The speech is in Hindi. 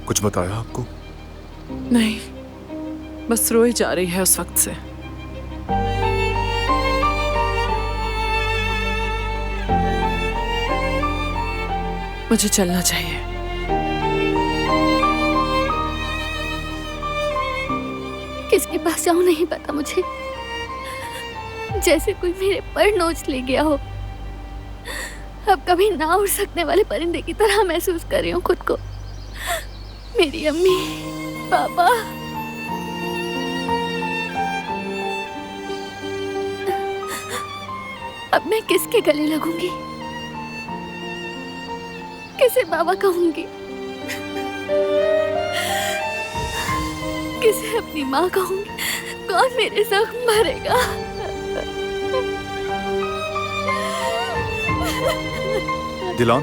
कुछ बताया आपको? नहीं, बस रोई जा रही है उस वक्त से। मुझे चलना चाहिए। किसके पास जाऊं नहीं पता मुझे। जैसे कोई मेरे पर नोच ले गया हो। अब कभी ना उड़ सकने वाले परिंदे की तरह महसूस कर रही हूँ खुद को। मेरी अम्मी, पापा, अब मैं किसके गले लगूंगी? किसे बाबा कहूंगी? किसे अपनी माँ कहूंगी? कौन मेरे जख्म भरेगा? दिलान,